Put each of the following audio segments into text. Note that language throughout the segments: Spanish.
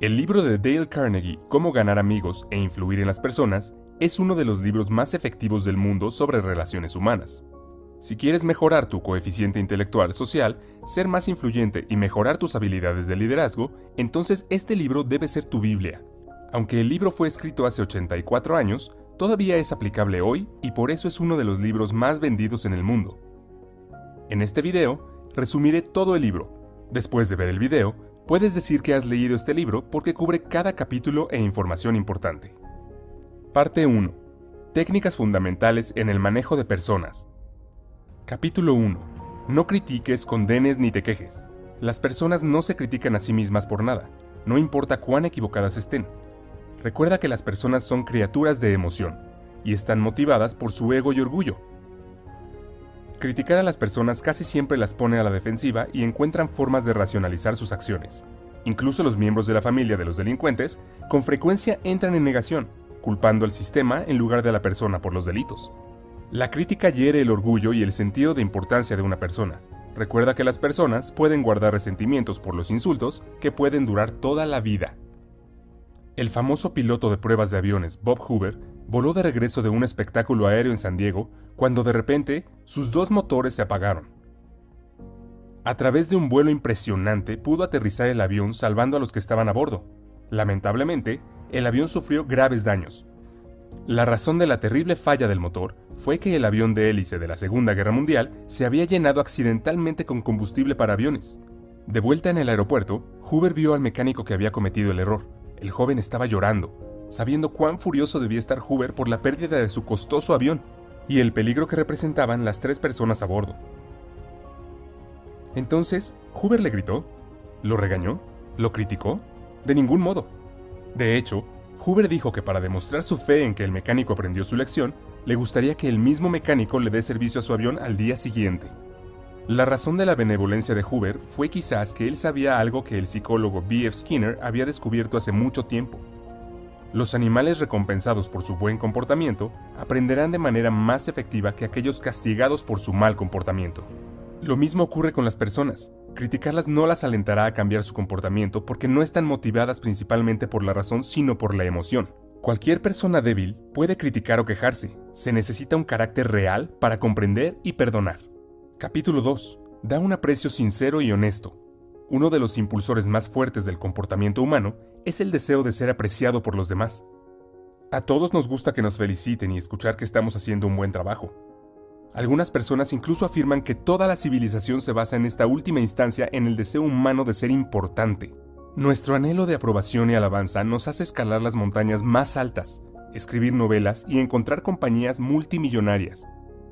El libro de Dale Carnegie, Cómo ganar amigos e influir en las personas, es uno de los libros más efectivos del mundo sobre relaciones humanas. Si quieres mejorar tu coeficiente intelectual social, ser más influyente y mejorar tus habilidades de liderazgo, entonces este libro debe ser tu Biblia. Aunque el libro fue escrito hace 84 años, todavía es aplicable hoy y por eso es uno de los libros más vendidos en el mundo. En este video, resumiré todo el libro. Después de ver el video, puedes decir que has leído este libro porque cubre cada capítulo e información importante. Parte 1. Técnicas fundamentales en el manejo de personas. Capítulo 1. No critiques, condenes ni te quejes. Las personas no se critican a sí mismas por nada, no importa cuán equivocadas estén. Recuerda que las personas son criaturas de emoción, y están motivadas por su ego y orgullo. Criticar a las personas casi siempre las pone a la defensiva y encuentran formas de racionalizar sus acciones. Incluso los miembros de la familia de los delincuentes con frecuencia entran en negación, culpando al sistema en lugar de a la persona por los delitos. La crítica hiere el orgullo y el sentido de importancia de una persona. Recuerda que las personas pueden guardar resentimientos por los insultos que pueden durar toda la vida. El famoso piloto de pruebas de aviones Bob Hoover voló de regreso de un espectáculo aéreo en San Diego cuando de repente sus dos motores se apagaron. A través de un vuelo impresionante pudo aterrizar el avión salvando a los que estaban a bordo. Lamentablemente, el avión sufrió graves daños. La razón de la terrible falla del motor fue que el avión de hélice de la Segunda Guerra Mundial se había llenado accidentalmente con combustible para aviones. De vuelta en el aeropuerto, Hoover vio al mecánico que había cometido el error. El joven estaba llorando, sabiendo cuán furioso debía estar Hoover por la pérdida de su costoso avión y el peligro que representaban las 3 personas a bordo. Entonces, Hoover le gritó, lo regañó, lo criticó, de ningún modo. De hecho, Hoover dijo que para demostrar su fe en que el mecánico aprendió su lección, le gustaría que el mismo mecánico le dé servicio a su avión al día siguiente. La razón de la benevolencia de Hoover fue quizás que él sabía algo que el psicólogo B.F. Skinner había descubierto hace mucho tiempo. Los animales recompensados por su buen comportamiento aprenderán de manera más efectiva que aquellos castigados por su mal comportamiento. Lo mismo ocurre con las personas. Criticarlas no las alentará a cambiar su comportamiento porque no están motivadas principalmente por la razón sino por la emoción. Cualquier persona débil puede criticar o quejarse. Se necesita un carácter real para comprender y perdonar. Capítulo 2. Da un aprecio sincero y honesto. Uno de los impulsores más fuertes del comportamiento humano es el deseo de ser apreciado por los demás. A todos nos gusta que nos feliciten y escuchar que estamos haciendo un buen trabajo. Algunas personas incluso afirman que toda la civilización se basa en esta última instancia en el deseo humano de ser importante. Nuestro anhelo de aprobación y alabanza nos hace escalar las montañas más altas, escribir novelas y encontrar compañías multimillonarias.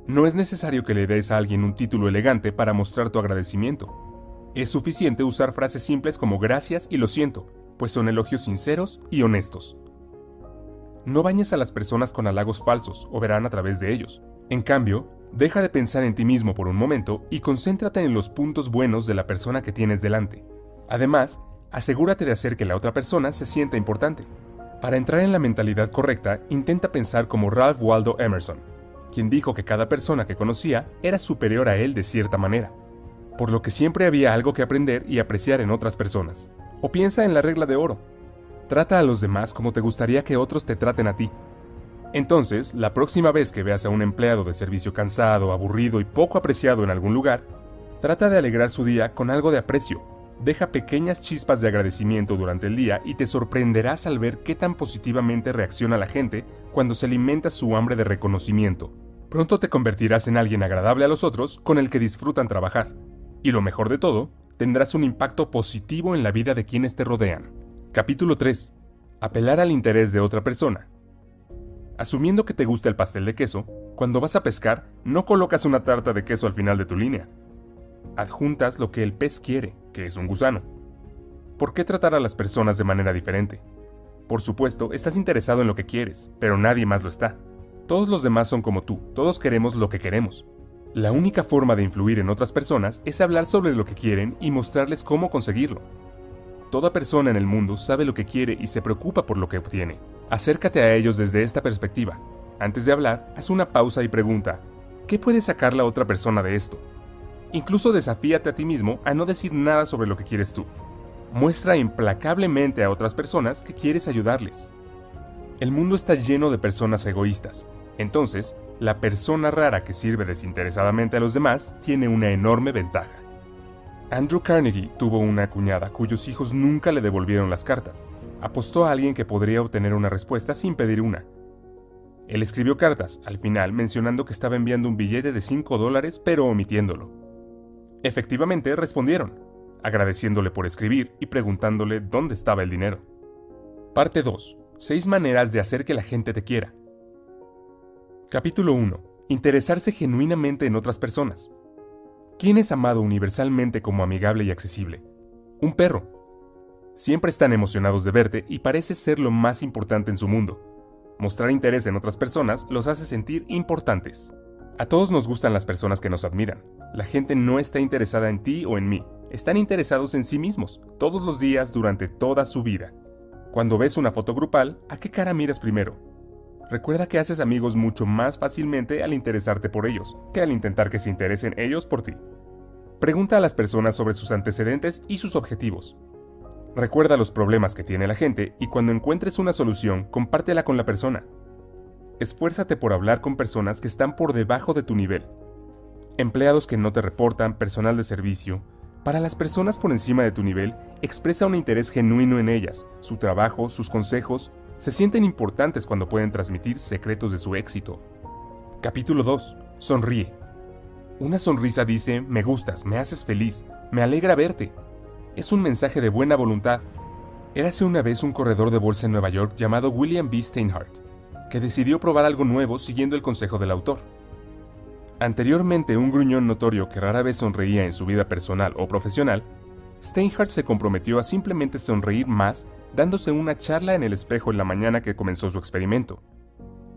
No es necesario que le des a alguien un título elegante para mostrar tu agradecimiento. Es suficiente usar frases simples como gracias y lo siento, pues son elogios sinceros y honestos. No bañes a las personas con halagos falsos o verán a través de ellos. En cambio, deja de pensar en ti mismo por un momento y concéntrate en los puntos buenos de la persona que tienes delante. Además, asegúrate de hacer que la otra persona se sienta importante. Para entrar en la mentalidad correcta, intenta pensar como Ralph Waldo Emerson, quien dijo que cada persona que conocía era superior a él de cierta manera, por lo que siempre había algo que aprender y apreciar en otras personas. O piensa en la regla de oro. Trata a los demás como te gustaría que otros te traten a ti. Entonces, la próxima vez que veas a un empleado de servicio cansado, aburrido y poco apreciado en algún lugar, trata de alegrar su día con algo de aprecio. Deja pequeñas chispas de agradecimiento durante el día y te sorprenderás al ver qué tan positivamente reacciona la gente cuando se alimenta su hambre de reconocimiento. Pronto te convertirás en alguien agradable a los otros con el que disfrutan trabajar. Y lo mejor de todo, tendrás un impacto positivo en la vida de quienes te rodean. Capítulo 3. Apelar al interés de otra persona. Asumiendo que te gusta el pastel de queso, cuando vas a pescar, no colocas una tarta de queso al final de tu línea. Adjuntas lo que el pez quiere, que es un gusano. ¿Por qué tratar a las personas de manera diferente? Por supuesto, estás interesado en lo que quieres, pero nadie más lo está. Todos los demás son como tú, todos queremos lo que queremos. La única forma de influir en otras personas es hablar sobre lo que quieren y mostrarles cómo conseguirlo. Toda persona en el mundo sabe lo que quiere y se preocupa por lo que obtiene. Acércate a ellos desde esta perspectiva. Antes de hablar, haz una pausa y pregunta, ¿qué puede sacar la otra persona de esto? Incluso desafíate a ti mismo a no decir nada sobre lo que quieres tú. Muestra implacablemente a otras personas que quieres ayudarles. El mundo está lleno de personas egoístas. Entonces, la persona rara que sirve desinteresadamente a los demás tiene una enorme ventaja. Andrew Carnegie tuvo una cuñada cuyos hijos nunca le devolvieron las cartas. Apostó a alguien que podría obtener una respuesta sin pedir una. Él escribió cartas, al final mencionando que estaba enviando un billete de $5, pero omitiéndolo. Efectivamente, respondieron, agradeciéndole por escribir y preguntándole dónde estaba el dinero. Parte 2. 6 maneras de hacer que la gente te quiera. Capítulo 1. Interesarse genuinamente en otras personas. ¿Quién es amado universalmente como amigable y accesible? Un perro. Siempre están emocionados de verte y parece ser lo más importante en su mundo. Mostrar interés en otras personas los hace sentir importantes. A todos nos gustan las personas que nos admiran. La gente no está interesada en ti o en mí. Están interesados en sí mismos, todos los días durante toda su vida. Cuando ves una foto grupal, ¿a qué cara miras primero? Recuerda que haces amigos mucho más fácilmente al interesarte por ellos, que al intentar que se interesen ellos por ti. Pregunta a las personas sobre sus antecedentes y sus objetivos. Recuerda los problemas que tiene la gente y cuando encuentres una solución, compártela con la persona. Esfuérzate por hablar con personas que están por debajo de tu nivel. Empleados que no te reportan, personal de servicio. Para las personas por encima de tu nivel, expresa un interés genuino en ellas, su trabajo, sus consejos. Se sienten importantes cuando pueden transmitir secretos de su éxito. Capítulo 2. Sonríe. Una sonrisa dice, me gustas, me haces feliz, me alegra verte. Es un mensaje de buena voluntad. Érase una vez un corredor de bolsa en Nueva York llamado William B. Steinhardt, que decidió probar algo nuevo siguiendo el consejo del autor. Anteriormente un gruñón notorio que rara vez sonreía en su vida personal o profesional, Steinhardt se comprometió a simplemente sonreír más dándose una charla en el espejo en la mañana que comenzó su experimento.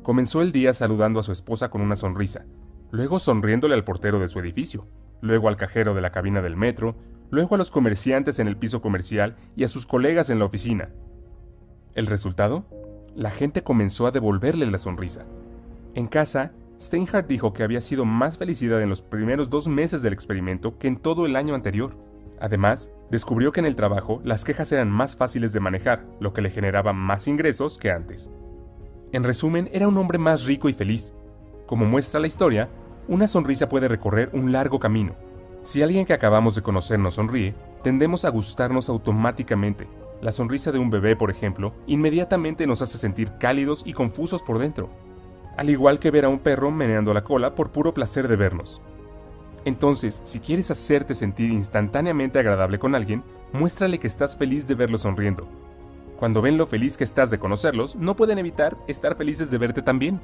Comenzó el día saludando a su esposa con una sonrisa, luego sonriéndole al portero de su edificio, luego al cajero de la cabina del metro, luego a los comerciantes en el piso comercial y a sus colegas en la oficina. ¿El resultado? La gente comenzó a devolverle la sonrisa. En casa, Steinhardt dijo que había sido más felicidad en los primeros 2 meses del experimento que en todo el año anterior. Además, descubrió que en el trabajo las quejas eran más fáciles de manejar, lo que le generaba más ingresos que antes. En resumen, era un hombre más rico y feliz. Como muestra la historia, una sonrisa puede recorrer un largo camino. Si alguien que acabamos de conocer nos sonríe, tendemos a gustarnos automáticamente. La sonrisa de un bebé, por ejemplo, inmediatamente nos hace sentir cálidos y confusos por dentro. Al igual que ver a un perro meneando la cola por puro placer de vernos. Entonces, si quieres hacerte sentir instantáneamente agradable con alguien, muéstrale que estás feliz de verlo sonriendo. Cuando ven lo feliz que estás de conocerlos, no pueden evitar estar felices de verte también.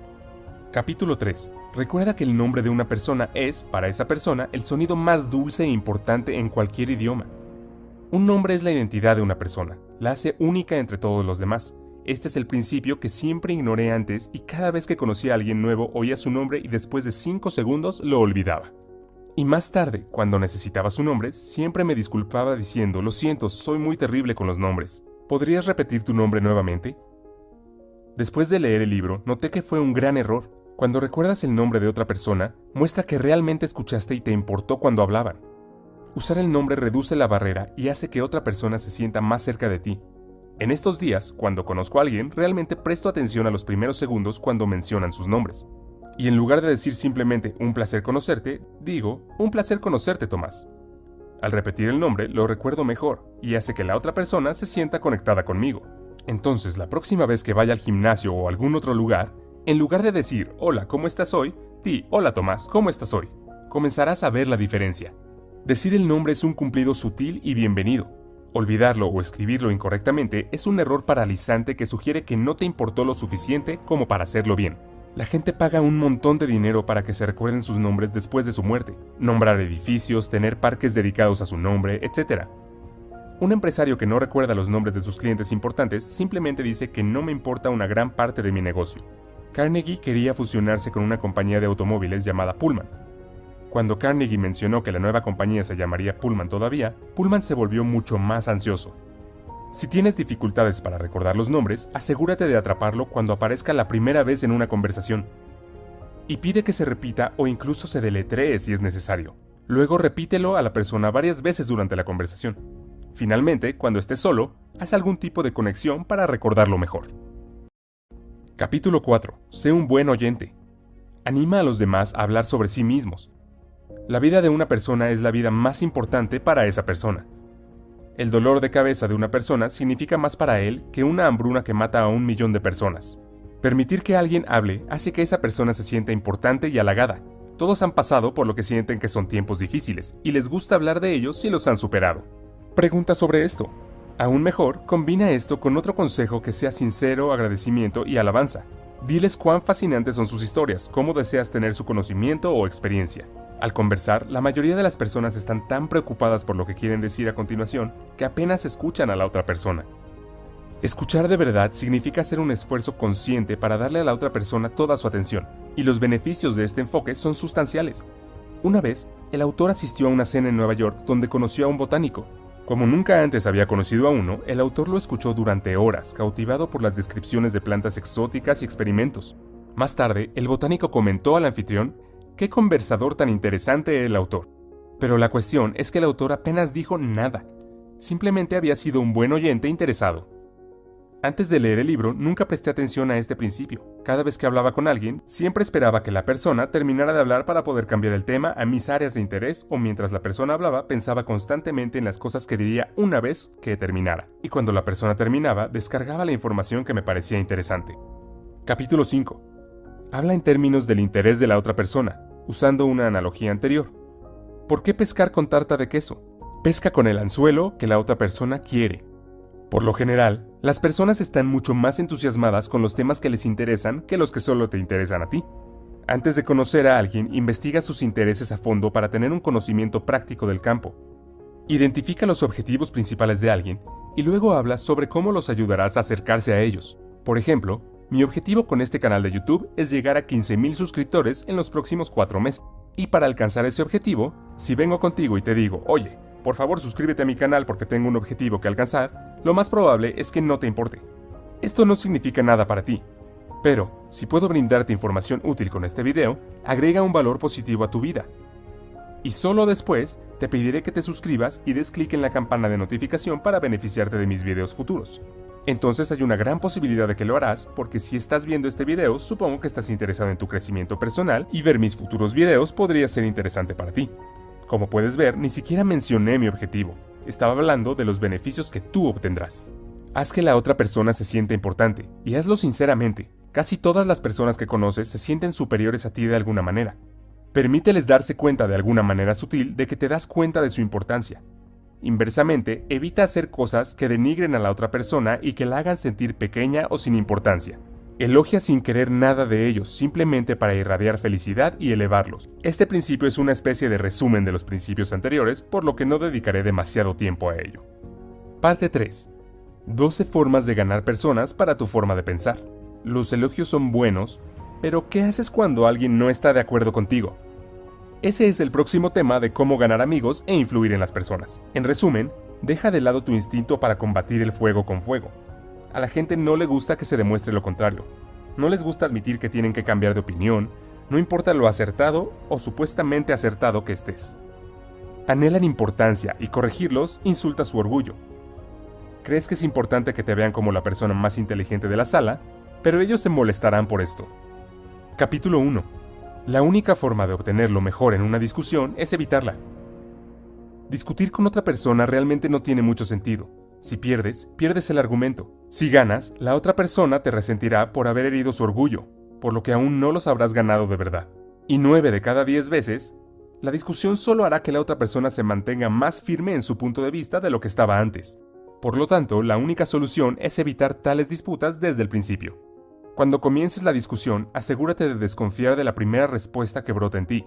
Capítulo 3. Recuerda que el nombre de una persona es, para esa persona, el sonido más dulce e importante en cualquier idioma. Un nombre es la identidad de una persona, la hace única entre todos los demás. Este es el principio que siempre ignoré antes y cada vez que conocía a alguien nuevo oía su nombre y después de 5 segundos lo olvidaba. Y más tarde, cuando necesitaba su nombre, siempre me disculpaba diciendo, lo siento, soy muy terrible con los nombres. ¿Podrías repetir tu nombre nuevamente? Después de leer el libro, noté que fue un gran error. Cuando recuerdas el nombre de otra persona, muestra que realmente escuchaste y te importó cuando hablaban. Usar el nombre reduce la barrera y hace que otra persona se sienta más cerca de ti. En estos días, cuando conozco a alguien, realmente presto atención a los primeros segundos cuando mencionan sus nombres. Y en lugar de decir simplemente un placer conocerte, digo un placer conocerte, Tomás. Al repetir el nombre, lo recuerdo mejor y hace que la otra persona se sienta conectada conmigo. Entonces, la próxima vez que vaya al gimnasio o a algún otro lugar, en lugar de decir hola, ¿cómo estás hoy?, di hola, Tomás, ¿cómo estás hoy? Comenzarás a ver la diferencia. Decir el nombre es un cumplido sutil y bienvenido. Olvidarlo o escribirlo incorrectamente es un error paralizante que sugiere que no te importó lo suficiente como para hacerlo bien. La gente paga un montón de dinero para que se recuerden sus nombres después de su muerte, nombrar edificios, tener parques dedicados a su nombre, etc. Un empresario que no recuerda los nombres de sus clientes importantes simplemente dice que no me importa una gran parte de mi negocio. Carnegie quería fusionarse con una compañía de automóviles llamada Pullman. Cuando Carnegie mencionó que la nueva compañía se llamaría Pullman todavía, Pullman se volvió mucho más ansioso. Si tienes dificultades para recordar los nombres, asegúrate de atraparlo cuando aparezca la primera vez en una conversación. Y pide que se repita o incluso se deletree si es necesario. Luego repítelo a la persona varias veces durante la conversación. Finalmente, cuando estés solo, haz algún tipo de conexión para recordarlo mejor. Capítulo 4. Sé un buen oyente. Anima a los demás a hablar sobre sí mismos. La vida de una persona es la vida más importante para esa persona. El dolor de cabeza de una persona significa más para él que una hambruna que mata a 1.000.000 de personas. Permitir que alguien hable hace que esa persona se sienta importante y halagada. Todos han pasado por lo que sienten que son tiempos difíciles, y les gusta hablar de ellos si los han superado. Pregunta sobre esto. Aún mejor, combina esto con otro consejo que sea sincero, agradecimiento y alabanza. Diles cuán fascinantes son sus historias, cómo deseas tener su conocimiento o experiencia. Al conversar, la mayoría de las personas están tan preocupadas por lo que quieren decir a continuación que apenas escuchan a la otra persona. Escuchar de verdad significa hacer un esfuerzo consciente para darle a la otra persona toda su atención, y los beneficios de este enfoque son sustanciales. Una vez, el autor asistió a una cena en Nueva York donde conoció a un botánico. Como nunca antes había conocido a uno, el autor lo escuchó durante horas, cautivado por las descripciones de plantas exóticas y experimentos. Más tarde, el botánico comentó al anfitrión: «¡Qué conversador tan interesante el autor!». Pero la cuestión es que el autor apenas dijo nada. Simplemente había sido un buen oyente interesado. Antes de leer el libro, nunca presté atención a este principio. Cada vez que hablaba con alguien, siempre esperaba que la persona terminara de hablar para poder cambiar el tema a mis áreas de interés, o mientras la persona hablaba, pensaba constantemente en las cosas que diría una vez que terminara. Y cuando la persona terminaba, descargaba la información que me parecía interesante. Capítulo 5. Habla en términos del interés de la otra persona, usando una analogía anterior. ¿Por qué pescar con tarta de queso? Pesca con el anzuelo que la otra persona quiere. Por lo general, las personas están mucho más entusiasmadas con los temas que les interesan que los que solo te interesan a ti. Antes de conocer a alguien, investiga sus intereses a fondo para tener un conocimiento práctico del campo. Identifica los objetivos principales de alguien y luego habla sobre cómo los ayudarás a acercarse a ellos. Por ejemplo, mi objetivo con este canal de YouTube es llegar a 15.000 suscriptores en los próximos 4 meses. Y para alcanzar ese objetivo, si vengo contigo y te digo: «Oye, por favor suscríbete a mi canal porque tengo un objetivo que alcanzar», lo más probable es que no te importe. Esto no significa nada para ti. Pero, si puedo brindarte información útil con este video, agrega un valor positivo a tu vida. Y solo después, te pediré que te suscribas y des clic en la campana de notificación para beneficiarte de mis videos futuros. Entonces hay una gran posibilidad de que lo harás, porque si estás viendo este video, supongo que estás interesado en tu crecimiento personal y ver mis futuros videos podría ser interesante para ti. Como puedes ver, ni siquiera mencioné mi objetivo. Estaba hablando de los beneficios que tú obtendrás. Haz que la otra persona se sienta importante, y hazlo sinceramente. Casi todas las personas que conoces se sienten superiores a ti de alguna manera. Permíteles darse cuenta de alguna manera sutil de que te das cuenta de su importancia. Inversamente, evita hacer cosas que denigren a la otra persona y que la hagan sentir pequeña o sin importancia. Elogia sin querer nada de ellos, simplemente para irradiar felicidad y elevarlos. Este principio es una especie de resumen de los principios anteriores, por lo que no dedicaré demasiado tiempo a ello. Parte 3. 12 formas de ganar personas para tu forma de pensar. Los elogios son buenos, pero ¿qué haces cuando alguien no está de acuerdo contigo? Ese es el próximo tema de cómo ganar amigos e influir en las personas. En resumen, deja de lado tu instinto para combatir el fuego con fuego. A la gente no le gusta que se demuestre lo contrario. No les gusta admitir que tienen que cambiar de opinión, no importa lo acertado o supuestamente acertado que estés. Anhelan importancia y corregirlos insulta su orgullo. Crees que es importante que te vean como la persona más inteligente de la sala, pero ellos se molestarán por esto. Capítulo 1. La única forma de obtener lo mejor en una discusión es evitarla. Discutir con otra persona realmente no tiene mucho sentido. Si pierdes, pierdes el argumento. Si ganas, la otra persona te resentirá por haber herido su orgullo, por lo que aún no los habrás ganado de verdad. Y 9 de cada 10 veces, la discusión solo hará que la otra persona se mantenga más firme en su punto de vista de lo que estaba antes. Por lo tanto, la única solución es evitar tales disputas desde el principio. Cuando comiences la discusión, asegúrate de desconfiar de la primera respuesta que brota en ti,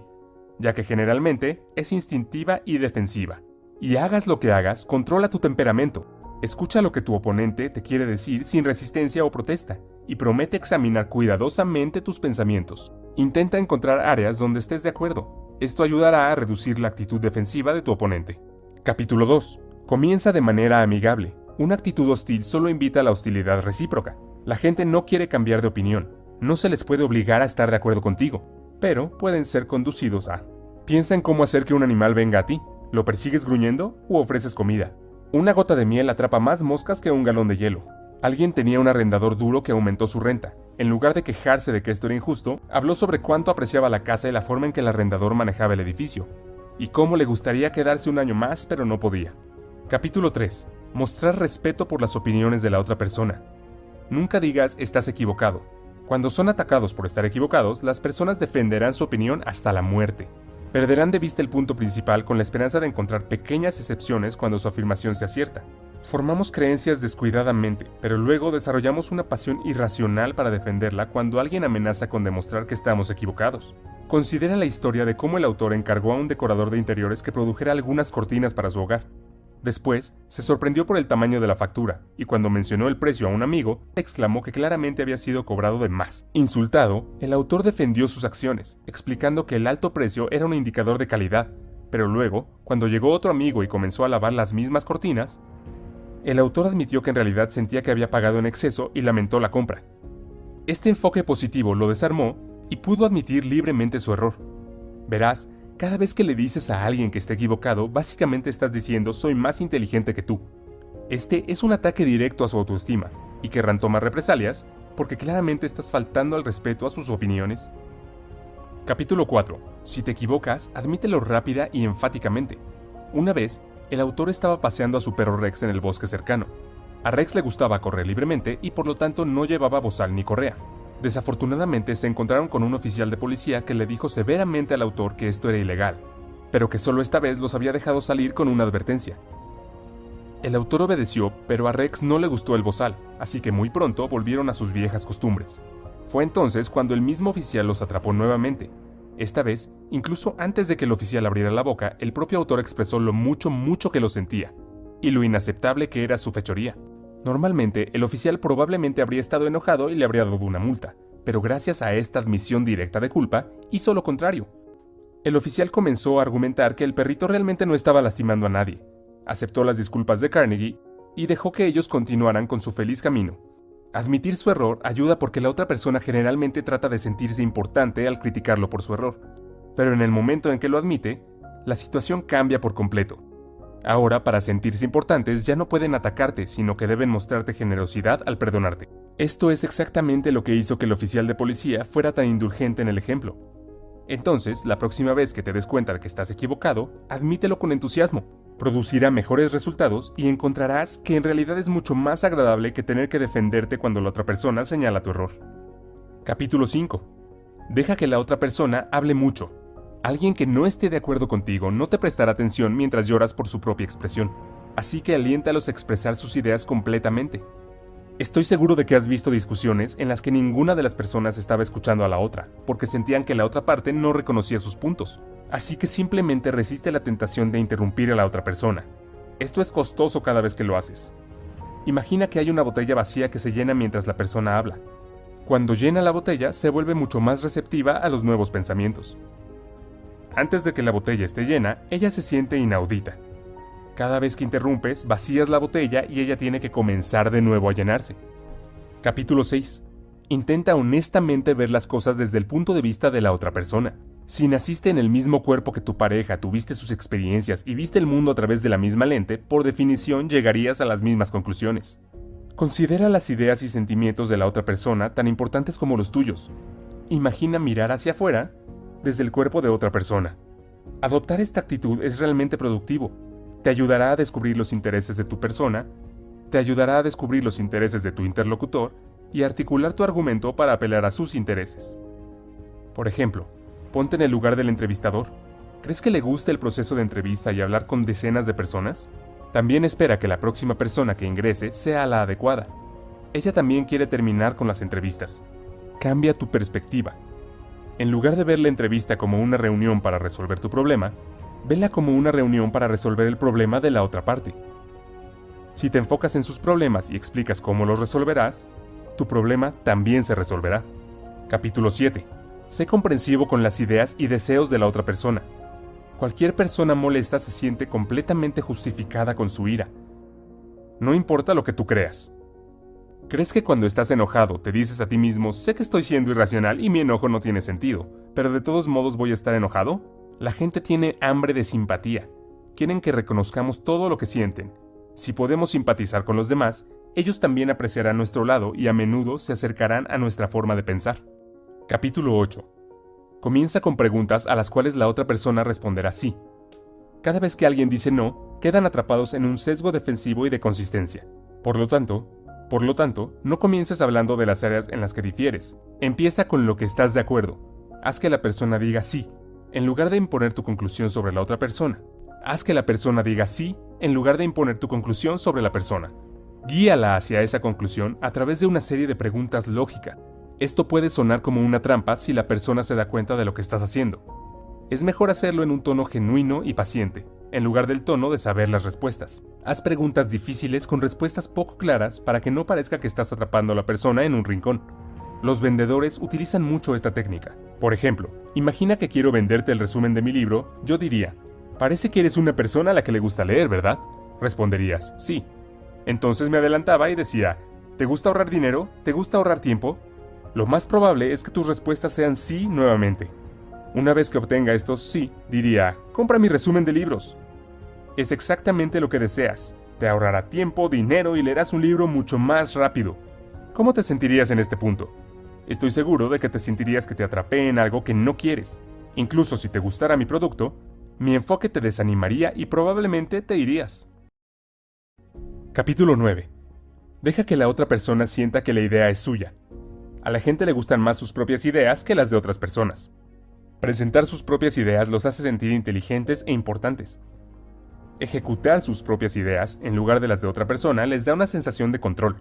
ya que generalmente es instintiva y defensiva. Y hagas lo que hagas, controla tu temperamento. Escucha lo que tu oponente te quiere decir sin resistencia o protesta, y promete examinar cuidadosamente tus pensamientos. Intenta encontrar áreas donde estés de acuerdo. Esto ayudará a reducir la actitud defensiva de tu oponente. Capítulo 2. Comienza de manera amigable. Una actitud hostil solo invita a la hostilidad recíproca. La gente no quiere cambiar de opinión. No se les puede obligar a estar de acuerdo contigo, pero pueden ser conducidos a. Piensa en cómo hacer que un animal venga a ti. ¿Lo persigues gruñendo u ofreces comida? Una gota de miel atrapa más moscas que un galón de hielo. Alguien tenía un arrendador duro que aumentó su renta. En lugar de quejarse de que esto era injusto, habló sobre cuánto apreciaba la casa y la forma en que el arrendador manejaba el edificio, y cómo le gustaría quedarse un año más, pero no podía. Capítulo 3. Mostrar respeto por las opiniones de la otra persona. Nunca digas estás equivocado. Cuando son atacados por estar equivocados, las personas defenderán su opinión hasta la muerte. Perderán de vista el punto principal con la esperanza de encontrar pequeñas excepciones cuando su afirmación sea cierta. Formamos creencias descuidadamente, pero luego desarrollamos una pasión irracional para defenderla cuando alguien amenaza con demostrar que estamos equivocados. Considera la historia de cómo el autor encargó a un decorador de interiores que produjera algunas cortinas para su hogar. Después, se sorprendió por el tamaño de la factura, y cuando mencionó el precio a un amigo, exclamó que claramente había sido cobrado de más. Insultado, el autor defendió sus acciones, explicando que el alto precio era un indicador de calidad, pero luego, cuando llegó otro amigo y comenzó a lavar las mismas cortinas, el autor admitió que en realidad sentía que había pagado en exceso y lamentó la compra. Este enfoque positivo lo desarmó y pudo admitir libremente su error. Verás, cada vez que le dices a alguien que está equivocado, básicamente estás diciendo soy más inteligente que tú. Este es un ataque directo a su autoestima, y querrán tomar represalias porque claramente estás faltando al respeto a sus opiniones. Capítulo 4. Si te equivocas, admítelo rápida y enfáticamente. Una vez, el autor estaba paseando a su perro Rex en el bosque cercano. A Rex le gustaba correr libremente y por lo tanto no llevaba bozal ni correa. Desafortunadamente se encontraron con un oficial de policía que le dijo severamente al autor que esto era ilegal, pero que solo esta vez los había dejado salir con una advertencia. El autor obedeció, pero a Rex no le gustó el bozal, así que muy pronto volvieron a sus viejas costumbres. Fue entonces cuando el mismo oficial los atrapó nuevamente. Esta vez, incluso antes de que el oficial abriera la boca, el propio autor expresó lo mucho que lo sentía, y lo inaceptable que era su fechoría. Normalmente, el oficial probablemente habría estado enojado y le habría dado una multa, pero gracias a esta admisión directa de culpa, hizo lo contrario. El oficial comenzó a argumentar que el perrito realmente no estaba lastimando a nadie, aceptó las disculpas de Carnegie y dejó que ellos continuaran con su feliz camino. Admitir su error ayuda porque la otra persona generalmente trata de sentirse importante al criticarlo por su error, pero en el momento en que lo admite, la situación cambia por completo. Ahora, para sentirse importantes, ya no pueden atacarte, sino que deben mostrarte generosidad al perdonarte. Esto es exactamente lo que hizo que el oficial de policía fuera tan indulgente en el ejemplo. Entonces, la próxima vez que te des cuenta de que estás equivocado, admítelo con entusiasmo. Producirá mejores resultados y encontrarás que en realidad es mucho más agradable que tener que defenderte cuando la otra persona señala tu error. Capítulo 5. Deja que la otra persona hable mucho. Alguien que no esté de acuerdo contigo no te prestará atención mientras lloras por su propia expresión, así que aliéntalos a expresar sus ideas completamente. Estoy seguro de que has visto discusiones en las que ninguna de las personas estaba escuchando a la otra, porque sentían que la otra parte no reconocía sus puntos, así que simplemente resiste la tentación de interrumpir a la otra persona. Esto es costoso cada vez que lo haces. Imagina que hay una botella vacía que se llena mientras la persona habla. Cuando llena la botella, se vuelve mucho más receptiva a los nuevos pensamientos. Antes de que la botella esté llena, ella se siente inaudita. Cada vez que interrumpes, vacías la botella y ella tiene que comenzar de nuevo a llenarse. Capítulo 6. Intenta honestamente ver las cosas desde el punto de vista de la otra persona. Si naciste en el mismo cuerpo que tu pareja, tuviste sus experiencias y viste el mundo a través de la misma lente, por definición llegarías a las mismas conclusiones. Considera las ideas y sentimientos de la otra persona tan importantes como los tuyos. Imagina mirar hacia afuera desde el cuerpo de otra persona. Adoptar esta actitud es realmente productivo. Te ayudará a descubrir los intereses de tu persona, te ayudará a descubrir los intereses de tu interlocutor y a articular tu argumento para apelar a sus intereses. Por ejemplo, ponte en el lugar del entrevistador. ¿Crees que le gusta el proceso de entrevista y hablar con decenas de personas? También espera que la próxima persona que ingrese sea la adecuada. Ella también quiere terminar con las entrevistas. Cambia tu perspectiva. En lugar de ver la entrevista como una reunión para resolver tu problema, vela como una reunión para resolver el problema de la otra parte. Si te enfocas en sus problemas y explicas cómo los resolverás, tu problema también se resolverá. Capítulo 7. Sé comprensivo con las ideas y deseos de la otra persona. Cualquier persona molesta se siente completamente justificada con su ira. No importa lo que tú creas. ¿Crees que cuando estás enojado te dices a ti mismo, sé que estoy siendo irracional y mi enojo no tiene sentido, pero de todos modos voy a estar enojado? La gente tiene hambre de simpatía. Quieren que reconozcamos todo lo que sienten. Si podemos simpatizar con los demás, ellos también apreciarán nuestro lado y a menudo se acercarán a nuestra forma de pensar. Capítulo 8. Comienza con preguntas a las cuales la otra persona responderá sí. Cada vez que alguien dice no, quedan atrapados en un sesgo defensivo y de consistencia. Por lo tanto, no comiences hablando de las áreas en las que difieres. Empieza con lo que estás de acuerdo. Haz que la persona diga sí, en lugar de imponer tu conclusión sobre la otra persona. Haz que la persona diga sí, en lugar de imponer tu conclusión sobre la persona. Guíala hacia esa conclusión a través de una serie de preguntas lógicas. Esto puede sonar como una trampa si la persona se da cuenta de lo que estás haciendo. Es mejor hacerlo en un tono genuino y paciente, en lugar del tono de saber las respuestas. Haz preguntas difíciles con respuestas poco claras para que no parezca que estás atrapando a la persona en un rincón. Los vendedores utilizan mucho esta técnica. Por ejemplo, imagina que quiero venderte el resumen de mi libro, yo diría, «Parece que eres una persona a la que le gusta leer, ¿verdad?». Responderías, «Sí». Entonces me adelantaba y decía, «¿Te gusta ahorrar dinero? ¿Te gusta ahorrar tiempo?». Lo más probable es que tus respuestas sean sí nuevamente. Una vez que obtenga estos sí, diría, «Compra mi resumen de libros». Es exactamente lo que deseas. Te ahorrará tiempo, dinero y leerás un libro mucho más rápido. ¿Cómo te sentirías en este punto? Estoy seguro de que te sentirías que te atrapé en algo que no quieres. Incluso si te gustara mi producto, mi enfoque te desanimaría y probablemente te irías. Capítulo 9. Deja que la otra persona sienta que la idea es suya. A la gente le gustan más sus propias ideas que las de otras personas. Presentar sus propias ideas los hace sentir inteligentes e importantes. Ejecutar sus propias ideas en lugar de las de otra persona les da una sensación de control.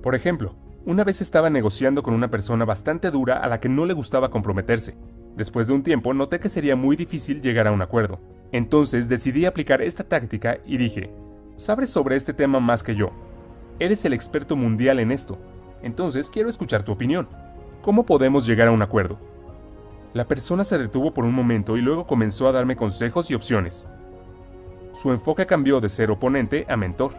Por ejemplo, una vez estaba negociando con una persona bastante dura a la que no le gustaba comprometerse. Después de un tiempo noté que sería muy difícil llegar a un acuerdo. Entonces decidí aplicar esta táctica y dije, «Sabes sobre este tema más que yo. Eres el experto mundial en esto. Entonces quiero escuchar tu opinión. ¿Cómo podemos llegar a un acuerdo?». La persona se detuvo por un momento y luego comenzó a darme consejos y opciones. Su enfoque cambió de ser oponente a mentor.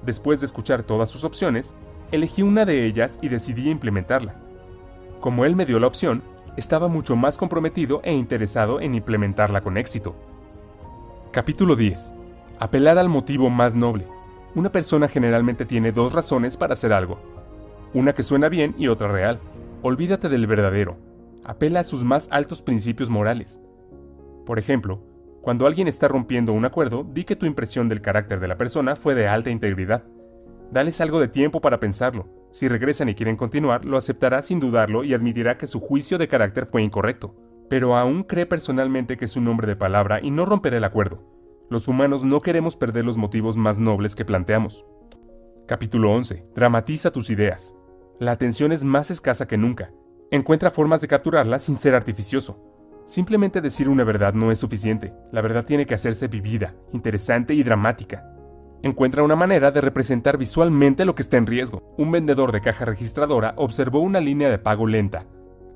Después de escuchar todas sus opciones, elegí una de ellas y decidí implementarla. Como él me dio la opción, estaba mucho más comprometido e interesado en implementarla con éxito. Capítulo 10. Apelar al motivo más noble. Una persona generalmente tiene dos razones para hacer algo. Una que suena bien y otra real. Olvídate del verdadero. Apela a sus más altos principios morales. Por ejemplo, cuando alguien está rompiendo un acuerdo, di que tu impresión del carácter de la persona fue de alta integridad. Dales algo de tiempo para pensarlo. Si regresan y quieren continuar, lo aceptará sin dudarlo y admitirá que su juicio de carácter fue incorrecto. Pero aún cree personalmente que es un hombre de palabra y no romperá el acuerdo. Los humanos no queremos perder los motivos más nobles que planteamos. Capítulo 11. Dramatiza tus ideas. La atención es más escasa que nunca. Encuentra formas de capturarla sin ser artificioso. Simplemente decir una verdad no es suficiente. La verdad tiene que hacerse vivida, interesante y dramática. Encuentra una manera de representar visualmente lo que está en riesgo. Un vendedor de caja registradora observó una línea de pago lenta.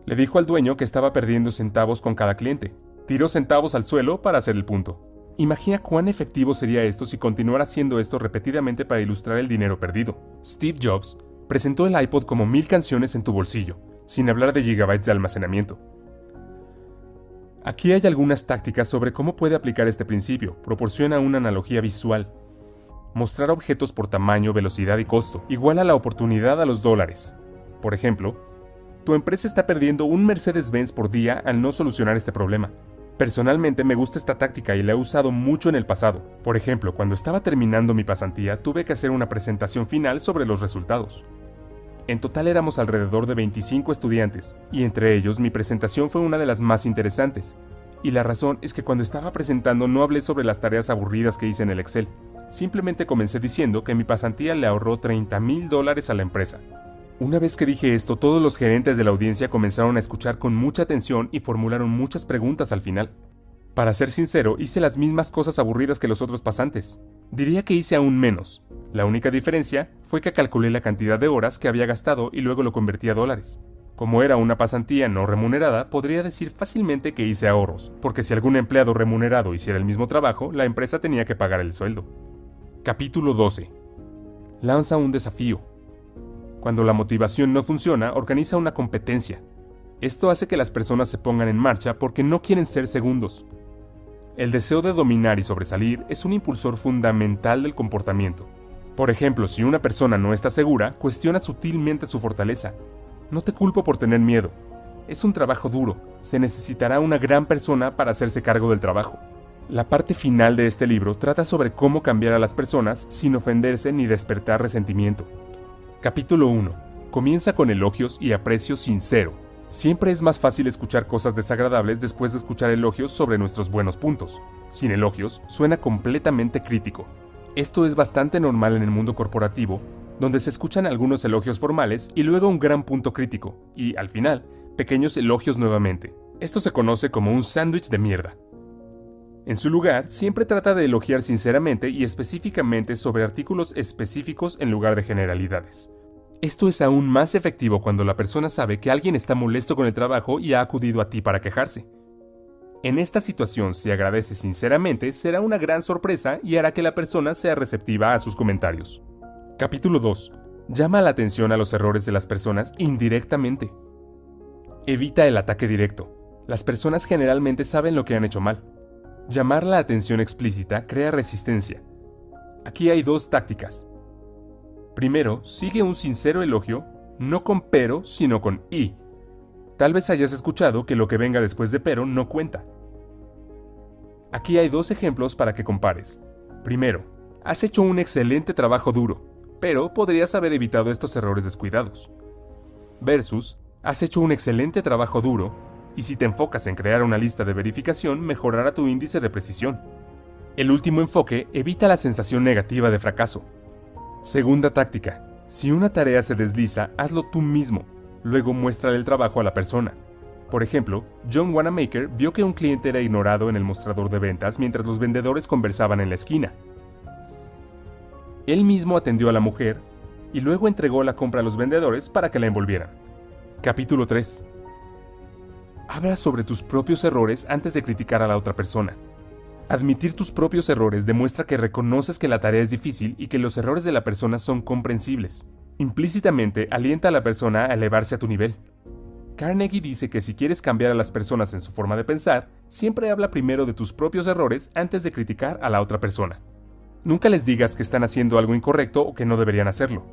Le dijo al dueño que estaba perdiendo centavos con cada cliente. Tiró centavos al suelo para hacer el punto. Imagina cuán efectivo sería esto si continuara haciendo esto repetidamente para ilustrar el dinero perdido. Steve Jobs presentó el iPod como 1000 canciones en tu bolsillo, sin hablar de gigabytes de almacenamiento. Aquí hay algunas tácticas sobre cómo puede aplicar este principio. Proporciona una analogía visual. Mostrar objetos por tamaño, velocidad y costo iguala la oportunidad a los dólares. Por ejemplo, tu empresa está perdiendo un Mercedes-Benz por día al no solucionar este problema. Personalmente me gusta esta táctica y la he usado mucho en el pasado. Por ejemplo, cuando estaba terminando mi pasantía, tuve que hacer una presentación final sobre los resultados. En total éramos alrededor de 25 estudiantes, y entre ellos mi presentación fue una de las más interesantes. Y la razón es que cuando estaba presentando no hablé sobre las tareas aburridas que hice en el Excel. Simplemente comencé diciendo que mi pasantía le ahorró $30,000 a la empresa. Una vez que dije esto, todos los gerentes de la audiencia comenzaron a escuchar con mucha atención y formularon muchas preguntas al final. Para ser sincero, hice las mismas cosas aburridas que los otros pasantes. Diría que hice aún menos. La única diferencia fue que calculé la cantidad de horas que había gastado y luego lo convertí a dólares. Como era una pasantía no remunerada, podría decir fácilmente que hice ahorros, porque si algún empleado remunerado hiciera el mismo trabajo, la empresa tenía que pagar el sueldo. Capítulo 12. Lanza un desafío. Cuando la motivación no funciona, organiza una competencia. Esto hace que las personas se pongan en marcha porque no quieren ser segundos. El deseo de dominar y sobresalir es un impulsor fundamental del comportamiento. Por ejemplo, si una persona no está segura, cuestiona sutilmente su fortaleza. No te culpo por tener miedo. Es un trabajo duro. Se necesitará una gran persona para hacerse cargo del trabajo. La parte final de este libro trata sobre cómo cambiar a las personas sin ofenderse ni despertar resentimiento. Capítulo 1. Comienza con elogios y aprecio sincero. Siempre es más fácil escuchar cosas desagradables después de escuchar elogios sobre nuestros buenos puntos. Sin elogios, suena completamente crítico. Esto es bastante normal en el mundo corporativo, donde se escuchan algunos elogios formales y luego un gran punto crítico, y, al final, pequeños elogios nuevamente. Esto se conoce como un sándwich de mierda. En su lugar, siempre trata de elogiar sinceramente y específicamente sobre artículos específicos en lugar de generalidades. Esto es aún más efectivo cuando la persona sabe que alguien está molesto con el trabajo y ha acudido a ti para quejarse. En esta situación, si agradeces sinceramente, será una gran sorpresa y hará que la persona sea receptiva a sus comentarios. Capítulo 2. Llama la atención a los errores de las personas indirectamente. Evita el ataque directo. Las personas generalmente saben lo que han hecho mal. Llamar la atención explícita crea resistencia. Aquí hay dos tácticas. Primero, sigue un sincero elogio, no con pero, sino con y. Tal vez hayas escuchado que lo que venga después de pero no cuenta. Aquí hay dos ejemplos para que compares. Primero, has hecho un excelente trabajo duro, pero podrías haber evitado estos errores descuidados. Versus, has hecho un excelente trabajo duro, y si te enfocas en crear una lista de verificación, mejorará tu índice de precisión. El último enfoque evita la sensación negativa de fracaso. Segunda táctica. Si una tarea se desliza, hazlo tú mismo. Luego muéstrale el trabajo a la persona. Por ejemplo, John Wanamaker vio que un cliente era ignorado en el mostrador de ventas mientras los vendedores conversaban en la esquina. Él mismo atendió a la mujer y luego entregó la compra a los vendedores para que la envolvieran. Capítulo 3. Habla sobre tus propios errores antes de criticar a la otra persona. Admitir tus propios errores demuestra que reconoces que la tarea es difícil y que los errores de la persona son comprensibles. Implícitamente alienta a la persona a elevarse a tu nivel. Carnegie dice que si quieres cambiar a las personas en su forma de pensar, siempre habla primero de tus propios errores antes de criticar a la otra persona. Nunca les digas que están haciendo algo incorrecto o que no deberían hacerlo.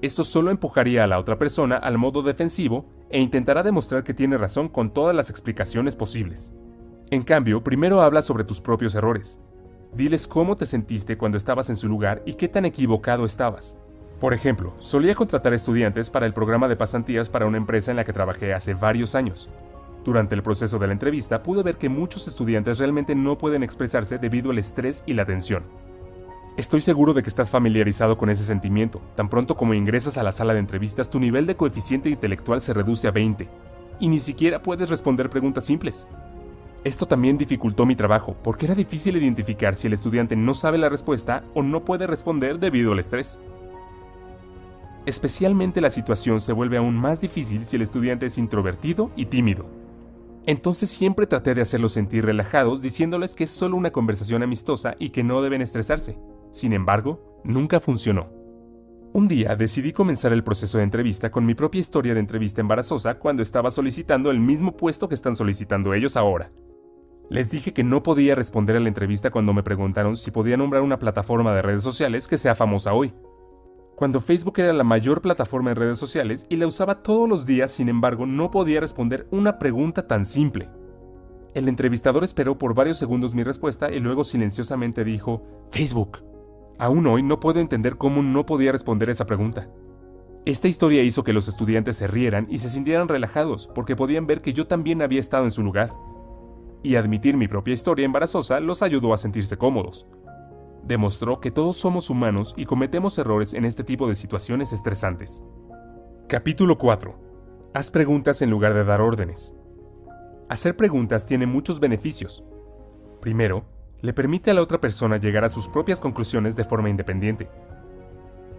Esto solo empujaría a la otra persona al modo defensivo e intentará demostrar que tiene razón con todas las explicaciones posibles. En cambio, primero habla sobre tus propios errores. Diles cómo te sentiste cuando estabas en su lugar y qué tan equivocado estabas. Por ejemplo, solía contratar estudiantes para el programa de pasantías para una empresa en la que trabajé hace varios años. Durante el proceso de la entrevista pude ver que muchos estudiantes realmente no pueden expresarse debido al estrés y la tensión. Estoy seguro de que estás familiarizado con ese sentimiento. Tan pronto como ingresas a la sala de entrevistas, tu nivel de coeficiente intelectual se reduce a 20, y ni siquiera puedes responder preguntas simples. Esto también dificultó mi trabajo, porque era difícil identificar si el estudiante no sabe la respuesta o no puede responder debido al estrés. Especialmente la situación se vuelve aún más difícil si el estudiante es introvertido y tímido. Entonces siempre traté de hacerlos sentir relajados diciéndoles que es solo una conversación amistosa y que no deben estresarse. Sin embargo, nunca funcionó. Un día decidí comenzar el proceso de entrevista con mi propia historia de entrevista embarazosa cuando estaba solicitando el mismo puesto que están solicitando ellos ahora. Les dije que no podía responder a la entrevista cuando me preguntaron si podía nombrar una plataforma de redes sociales que sea famosa hoy. Cuando Facebook era la mayor plataforma en redes sociales y la usaba todos los días, sin embargo, no podía responder una pregunta tan simple. El entrevistador esperó por varios segundos mi respuesta y luego silenciosamente dijo, Facebook. Aún hoy no puedo entender cómo no podía responder esa pregunta. Esta historia hizo que los estudiantes se rieran y se sintieran relajados porque podían ver que yo también había estado en su lugar. Y admitir mi propia historia embarazosa los ayudó a sentirse cómodos. Demostró que todos somos humanos y cometemos errores en este tipo de situaciones estresantes. Capítulo 4. Haz preguntas en lugar de dar órdenes. Hacer preguntas tiene muchos beneficios. Primero, le permite a la otra persona llegar a sus propias conclusiones de forma independiente.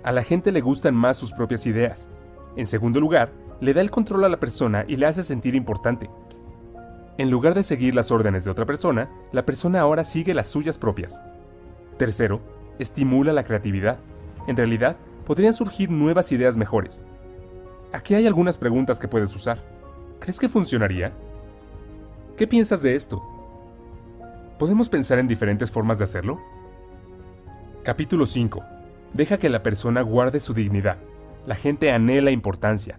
A la gente le gustan más sus propias ideas. En segundo lugar, le da el control a la persona y le hace sentir importante. En lugar de seguir las órdenes de otra persona, la persona ahora sigue las suyas propias. Tercero, estimula la creatividad. En realidad, podrían surgir nuevas ideas mejores. Aquí hay algunas preguntas que puedes usar. ¿Crees que funcionaría? ¿Qué piensas de esto? ¿Podemos pensar en diferentes formas de hacerlo? Capítulo 5. Deja que la persona guarde su dignidad. La gente anhela importancia.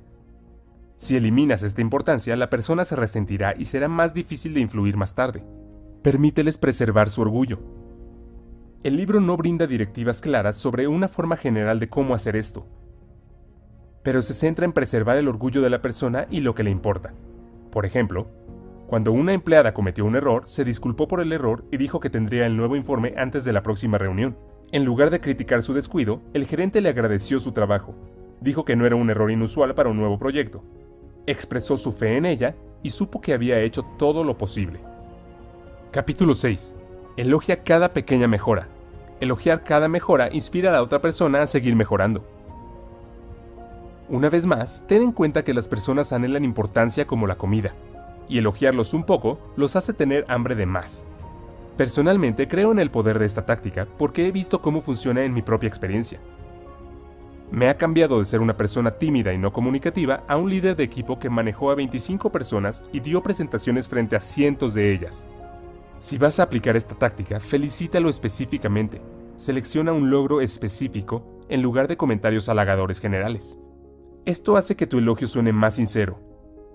Si eliminas esta importancia, la persona se resentirá y será más difícil de influir más tarde. Permíteles preservar su orgullo. El libro no brinda directivas claras sobre una forma general de cómo hacer esto, pero se centra en preservar el orgullo de la persona y lo que le importa. Por ejemplo, cuando una empleada cometió un error, se disculpó por el error y dijo que tendría el nuevo informe antes de la próxima reunión. En lugar de criticar su descuido, el gerente le agradeció su trabajo. Dijo que no era un error inusual para un nuevo proyecto. Expresó su fe en ella y supo que había hecho todo lo posible. Capítulo 6. Elogia cada pequeña mejora. Elogiar cada mejora inspira a la otra persona a seguir mejorando. Una vez más, ten en cuenta que las personas anhelan importancia como la comida, y elogiarlos un poco los hace tener hambre de más. Personalmente creo en el poder de esta táctica porque he visto cómo funciona en mi propia experiencia. Me ha cambiado de ser una persona tímida y no comunicativa a un líder de equipo que manejó a 25 personas y dio presentaciones frente a cientos de ellas. Si vas a aplicar esta táctica, felicítalo específicamente. Selecciona un logro específico en lugar de comentarios halagadores generales. Esto hace que tu elogio suene más sincero.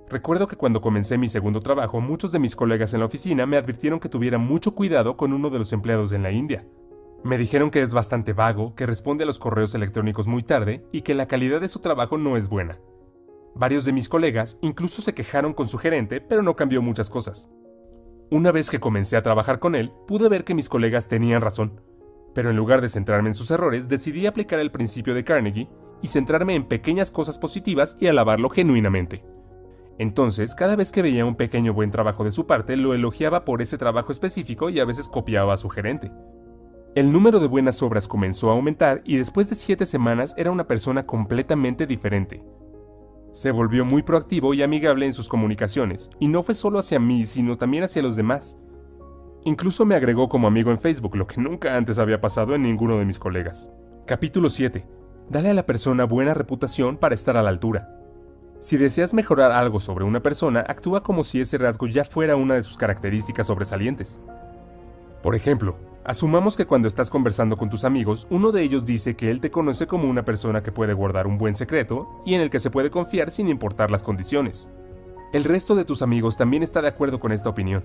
Recuerdo que cuando comencé mi segundo trabajo, muchos de mis colegas en la oficina me advirtieron que tuviera mucho cuidado con uno de los empleados en la India. Me dijeron que es bastante vago, que responde a los correos electrónicos muy tarde y que la calidad de su trabajo no es buena. Varios de mis colegas incluso se quejaron con su gerente, pero no cambió muchas cosas. Una vez que comencé a trabajar con él, pude ver que mis colegas tenían razón, pero en lugar de centrarme en sus errores, decidí aplicar el principio de Carnegie y centrarme en pequeñas cosas positivas y alabarlo genuinamente. Entonces, cada vez que veía un pequeño buen trabajo de su parte, lo elogiaba por ese trabajo específico y a veces copiaba a su gerente. El número de buenas obras comenzó a aumentar y después de 7 semanas era una persona completamente diferente. Se volvió muy proactivo y amigable en sus comunicaciones, y no fue solo hacia mí, sino también hacia los demás. Incluso me agregó como amigo en Facebook, lo que nunca antes había pasado en ninguno de mis colegas. Capítulo 7. Dale a la persona buena reputación para estar a la altura. Si deseas mejorar algo sobre una persona, actúa como si ese rasgo ya fuera una de sus características sobresalientes. Por ejemplo, asumamos que cuando estás conversando con tus amigos, uno de ellos dice que él te conoce como una persona que puede guardar un buen secreto y en el que se puede confiar sin importar las condiciones. El resto de tus amigos también está de acuerdo con esta opinión.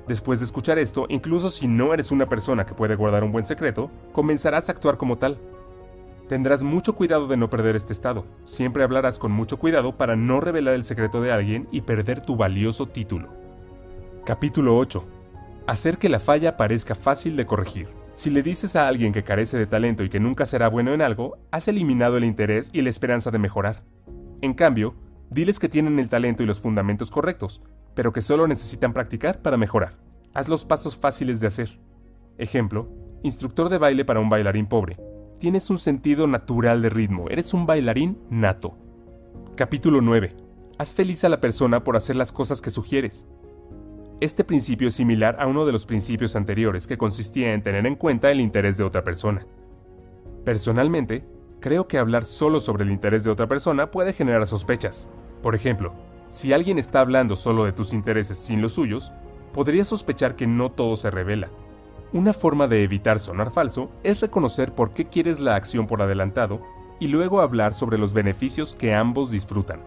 Después de escuchar esto, incluso si no eres una persona que puede guardar un buen secreto, comenzarás a actuar como tal. Tendrás mucho cuidado de no perder este estado. Siempre hablarás con mucho cuidado para no revelar el secreto de alguien y perder tu valioso título. Capítulo 8. Hacer que la falla parezca fácil de corregir. Si le dices a alguien que carece de talento y que nunca será bueno en algo, has eliminado el interés y la esperanza de mejorar. En cambio, diles que tienen el talento y los fundamentos correctos, pero que solo necesitan practicar para mejorar. Haz los pasos fáciles de hacer. Ejemplo, instructor de baile para un bailarín pobre. Tienes un sentido natural de ritmo, eres un bailarín nato. Capítulo 9. Haz feliz a la persona por hacer las cosas que sugieres. Este principio es similar a uno de los principios anteriores, que consistía en tener en cuenta el interés de otra persona. Personalmente, creo que hablar solo sobre el interés de otra persona puede generar sospechas. Por ejemplo, si alguien está hablando solo de tus intereses sin los suyos, podrías sospechar que no todo se revela. Una forma de evitar sonar falso es reconocer por qué quieres la acción por adelantado y luego hablar sobre los beneficios que ambos disfrutan.